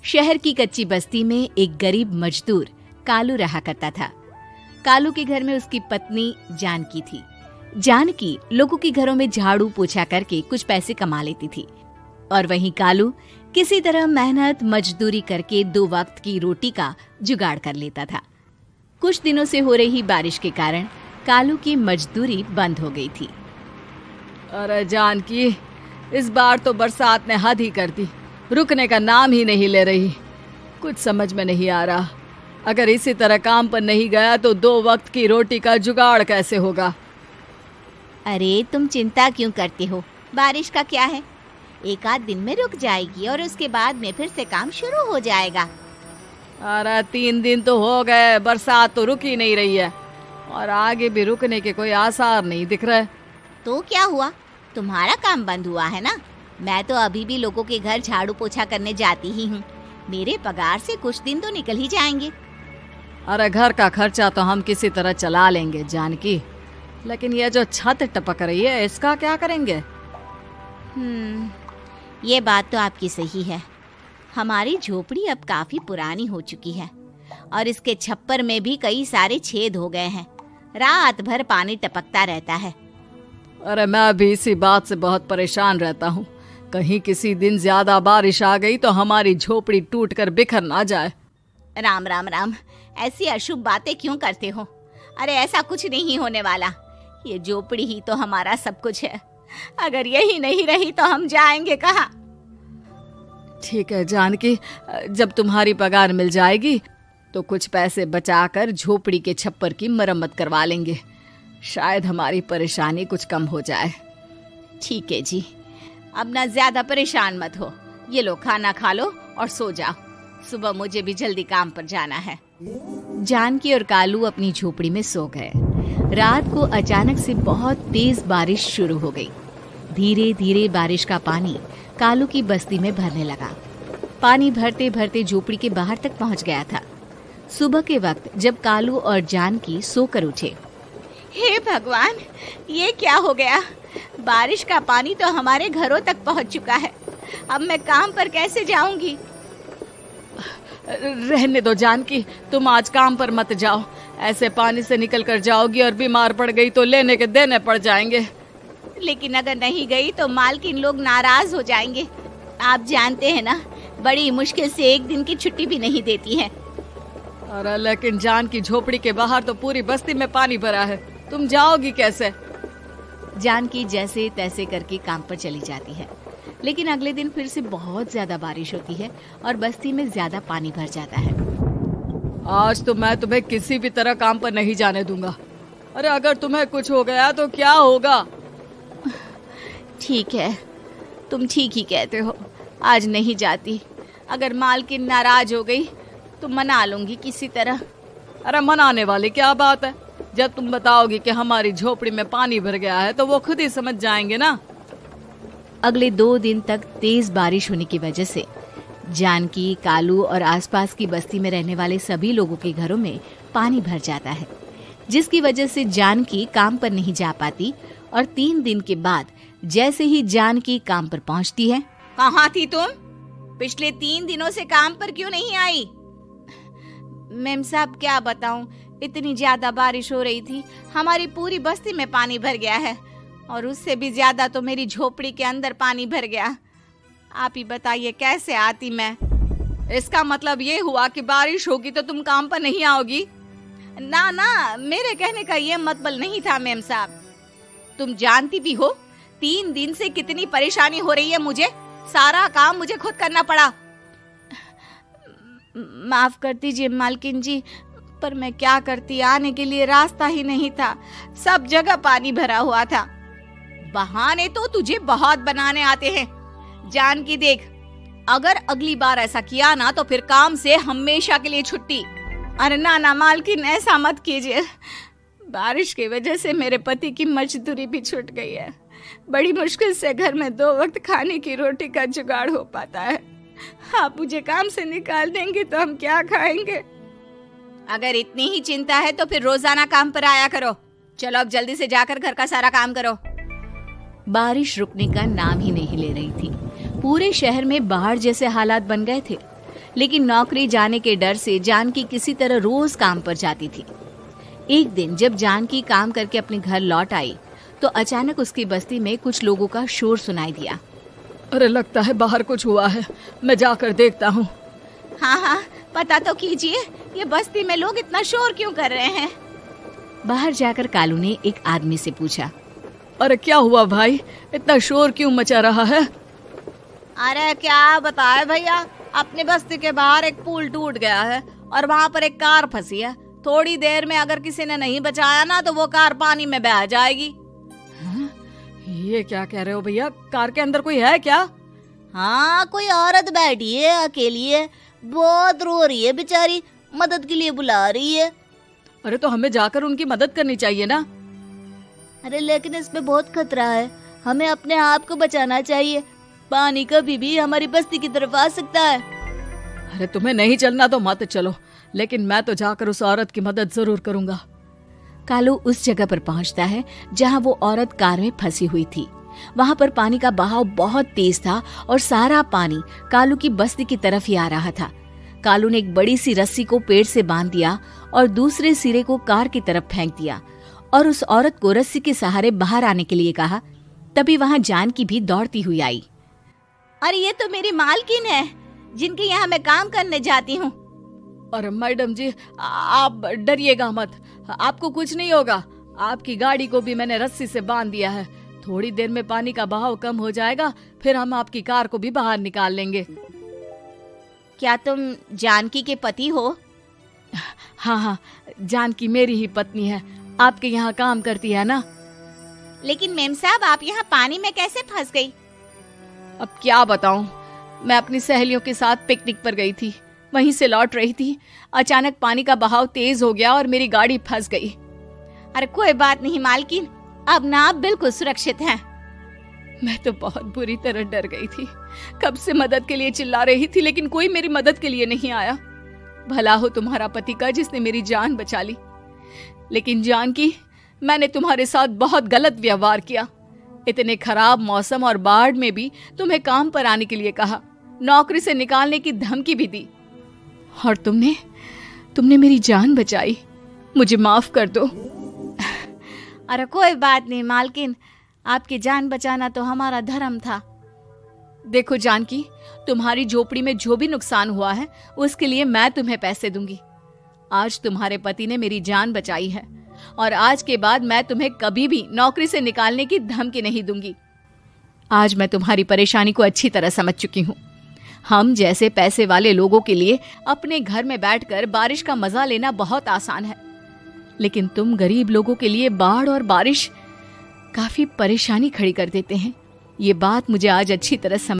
शहर की कच्ची बस्ती में एक गरीब मजदूर कालू रहा करता था। कालू के घर में उसकी पत्नी जानकी थी। जानकी लोगों के घरों में झाड़ू पोछा करके कुछ पैसे कमा लेती थी और वहीं कालू किसी तरह मेहनत मजदूरी करके 2 वक्त की रोटी का जुगाड़ कर लेता था। कुछ दिनों से हो रही बारिश के कारण कालू की मजदूरी बंद हो गई थी। अरे जानकी, इस बार तो बरसात ने हद ही कर दी, रुकने का नाम ही नहीं ले रही। कुछ समझ में नहीं आ रहा, अगर इसी तरह काम पर नहीं गया तो 2 वक्त की रोटी का जुगाड़ कैसे होगा। अरे तुम चिंता क्यों करते हो, बारिश का क्या है, 1 आध दिन में रुक जाएगी और उसके बाद में फिर से काम शुरू हो जाएगा। अरे 3 दिन तो हो गए, बरसात तो रुक ही नहीं रही है और आगे भी रुकने के कोई आसार नहीं दिख रहे। तो क्या हुआ, तुम्हारा काम बंद हुआ है ना? मैं तो अभी भी लोगों के घर झाड़ू पोछा करने जाती ही हूँ। मेरे पगार से कुछ दिन तो निकल ही जाएंगे। अरे घर का खर्चा तो हम किसी तरह चला लेंगे जानकी, लेकिन ये जो छत टपक रही है इसका क्या करेंगे? ये बात तो आपकी सही है। हमारी झोपड़ी अब काफी पुरानी हो चुकी है और इसके छप्पर में भी कई सारे छेद हो गए हैं। रात भर पानी टपकता रहता है। अरे मैं भी इसी बात से बहुत परेशान रहता हूँ। कहीं किसी दिन ज्यादा बारिश आ गई तो हमारी झोपड़ी टूट कर बिखर ना जाए। राम राम राम, ऐसी अशुभ बातें क्यों करते हो? अरे ऐसा कुछ नहीं होने वाला। ये झोपड़ी ही तो हमारा सब कुछ है। अगर यही नहीं रही तो हम जाएंगे कहाँ? ठीक है जानकी, जब तुम्हारी पगार मिल जाएगी तो कुछ पैसे बचाकर झोपड़ी के छप्पर की मरम्मत करवा लेंगे। शायद हमारी परेशानी कुछ कम हो जाए। ठीक है जी, अब ना ज्यादा परेशान मत हो। ये लो खाना खा लो और सो जाओ, सुबह मुझे भी जल्दी काम पर जाना है। जानकी और कालू अपनी झोपड़ी में सो गए। रात को अचानक से बहुत तेज बारिश शुरू हो गई। धीरे धीरे बारिश का पानी कालू की बस्ती में भरने लगा। पानी भरते भरते झोपड़ी के बाहर तक पहुंच गया था। सुबह के वक्त जब कालू और जानकी सोकर उठे, हे भगवान, ये क्या हो गया? बारिश का पानी तो हमारे घरों तक पहुंच चुका है। अब मैं काम पर कैसे जाऊंगी? रहने दो जानकी, तुम आज काम पर मत जाओ। ऐसे पानी से निकल कर जाओगी और बीमार पड़ गई तो लेने के देने पड़ जाएंगे। लेकिन अगर नहीं गई तो मालकिन लोग नाराज हो जाएंगे। आप जानते हैं ना, बड़ी मुश्किल से 1 दिन की छुट्टी भी नहीं देती है। अरे लेकिन जानकी, झोपड़ी के बाहर तो पूरी बस्ती में पानी भरा है, तुम जाओगी कैसे? जानकी जैसे तैसे करके काम पर चली जाती है, लेकिन अगले दिन फिर से बहुत ज्यादा बारिश होती है और बस्ती में ज्यादा पानी भर जाता है। आज तो मैं तुम्हें किसी भी तरह काम पर नहीं जाने दूंगा। अरे अगर तुम्हें कुछ हो गया तो क्या होगा? ठीक है, तुम ठीक ही कहते हो, आज नहीं जाती। अगर मालकिन नाराज हो गई तो मना लूंगी किसी तरह। अरे मनाने वाली क्या बात है? जब तुम बताओगी कि हमारी झोपड़ी में पानी भर गया है तो वो खुद ही समझ जाएंगे ना। अगले 2 दिन तक तेज बारिश होने की वजह से जानकी, कालू और आसपास की बस्ती में रहने वाले सभी लोगों के घरों में पानी भर जाता है, जिसकी वजह से जानकी काम पर नहीं जा पाती। और 3 दिन के बाद जैसे ही जानकी काम पर पहुंचती है, कहाँ थी तुम? पिछले 3 दिनों से काम पर क्यों नहीं आई? मेम साहब, क्या बताऊं, इतनी ज्यादा बारिश हो रही थी, हमारी पूरी बस्ती में पानी भर गया है और उससे भी ज्यादा तो मेरी झोपड़ी के अंदर पानी भर गया। आप ही बताइए कैसे आती मैं? इसका मतलब ये हुआ कि बारिश होगी तो तुम काम पर नहीं आओगी? ना ना, मेरे कहने का ये मतलब नहीं था मेम साहब। तुम जानती भी हो 3 दिन से कितनी परेशानी हो रही है मुझे। सारा काम मुझे खुद करना पड़ा। माफ कर दीजिए मालकिन जी, पर मैं क्या करती, आने के लिए रास्ता ही नहीं था, सब जगह पानी भरा हुआ था। बहाने तो तुझे बहुत बनाने आते हैं। जानकी देख, अगर अगली बार ऐसा किया ना तो फिर काम से हमेशा के लिए छुट्टी। अरे ना ना मालकिन, ऐसा मत कीजिए। बारिश की वजह से मेरे पति की मजदूरी भी छूट गई है। बड़ी मुश्किल से घर में 2 वक्त खाने की रोटी का जुगाड़ हो पाता है। आप मुझे काम से निकाल देंगे तो हम क्या खाएंगे? अगर इतनी ही चिंता है तो फिर रोजाना काम पर आया करो। चलो अब जल्दी से जाकर घर का सारा काम करो। बारिश रुकने का नाम ही नहीं ले रही थी। पूरे शहर में बाढ़ जैसे हालात बन गए थे। लेकिन नौकरी जाने के डर से जानकी किसी तरह रोज काम पर जाती थी। एक दिन जब जानकी काम करके अपने घर लौट आई तो अचानक उसकी बस्ती में कुछ लोगों का शोर सुनाई दिया। अरे लगता है बाहर कुछ हुआ है, मैं जाकर देखता हूँ। हाँ, पता तो कीजिए, ये बस्ती में लोग इतना शोर क्यों कर रहे हैं? बाहर जाकर कालू ने एक आदमी से पूछा। अरे क्या हुआ भाई, इतना शोर क्यों मचा रहा है? अरे क्या बताए भैया, अपनी बस्ती के बाहर एक पुल टूट गया है और वहाँ पर एक कार फंसी है। थोड़ी देर में अगर किसी ने नहीं बचाया ना तो वो कार पानी में बह जाएगी। ये क्या कह रहे हो भैया, कार के अंदर कोई है क्या? हाँ, कोई औरत बैठी है, अकेली है, बहुत रो रही है बेचारी, मदद के लिए बुला रही है। अरे तो हमें जाकर उनकी मदद करनी चाहिए ना। अरे लेकिन इसमें बहुत खतरा है, हमें अपने आप को बचाना चाहिए। पानी कभी भी हमारी बस्ती की तरफ आ सकता है। अरे तुम्हें नहीं चलना तो मत चलो, लेकिन मैं तो जाकर उस औरत की मदद जरूर करूंगा। कालू उस जगह पर पहुंचता है जहां वो औरत कार में फंसी हुई थी। वहां पर पानी का बहाव बहुत तेज था और सारा पानी कालू की बस्ती की तरफ ही आ रहा था। कालू ने एक बड़ी सी रस्सी को पेड़ से बांध दिया और दूसरे सिरे को कार की तरफ फेंक दिया और उस औरत को रस्सी के सहारे बाहर आने के लिए कहा। तभी वहां जानकी भी दौड़ती हुई आई। अरे ये तो मेरी मालकिन है, जिनके यहाँ मैं काम करने जाती हूँ। अरे मैडम जी, आप डरिएगा मत, आपको कुछ नहीं होगा। आपकी गाड़ी को भी मैंने रस्सी से बांध दिया है। थोड़ी देर में पानी का बहाव कम हो जाएगा, फिर हम आपकी कार को भी बाहर निकाल लेंगे। क्या तुम जानकी के पति हो? हाँ, जानकी मेरी ही पत्नी है, आपके यहाँ काम करती है ना। लेकिन मेम साहब, आप यहाँ पानी में कैसे फंस गई? अब क्या बताऊं, मैं अपनी सहेलियों के साथ पिकनिक पर गई थी, वहीं से लौट रही थी। अचानक पानी का बहाव तेज हो गया और मेरी गाड़ी फंस गई। अरे कोई बात नहीं मालकिन, अब ना आप बिल्कुल सुरक्षित हैं। मैं तो बहुत बुरी तरह डर गई थी, कब से मदद के लिए चिल्ला रही थी, लेकिन कोई मेरी मदद के लिए नहीं आया। भला हो तुम्हारा पति का जिसने मेरी जान बचा ली। लेकिन जानकी, मैंने तुम्हारे साथ बहुत गलत व्यवहार किया। इतने खराब मौसम और बाढ़ में भी तुम्हें काम पर आने के लिए कहा, नौकरी से निकालने की धमकी भी दी, और तुमने मेरी जान बचाई। मुझे माफ कर दो। अरे कोई बात नहीं मालकिन, आपकी जान बचाना तो हमारा धर्म था। देखो जानकी, तुम्हारी झोपड़ी में जो भी नुकसान हुआ है उसके लिए मैं तुम्हें पैसे दूंगी। आज तुम्हारे पति ने मेरी जान बचाई है और आज के बाद मैं तुम्हें कभी भी नौकरी से निकालने की धमकी नहीं दूंगी। आज मैं तुम्हारी परेशानी को अच्छी तरह समझ चुकी हूँ। हम जैसे पैसे वाले लोगों के लिए अपने घर में बैठकर बारिश का मजा लेना बहुत आसान है, लेकिन तुम गरीब लोगों के लिए बाढ़ और बारिश काफी परेशानी खड़ी कर देते हैं। ये बात मुझे आज अच्छी तरह समझ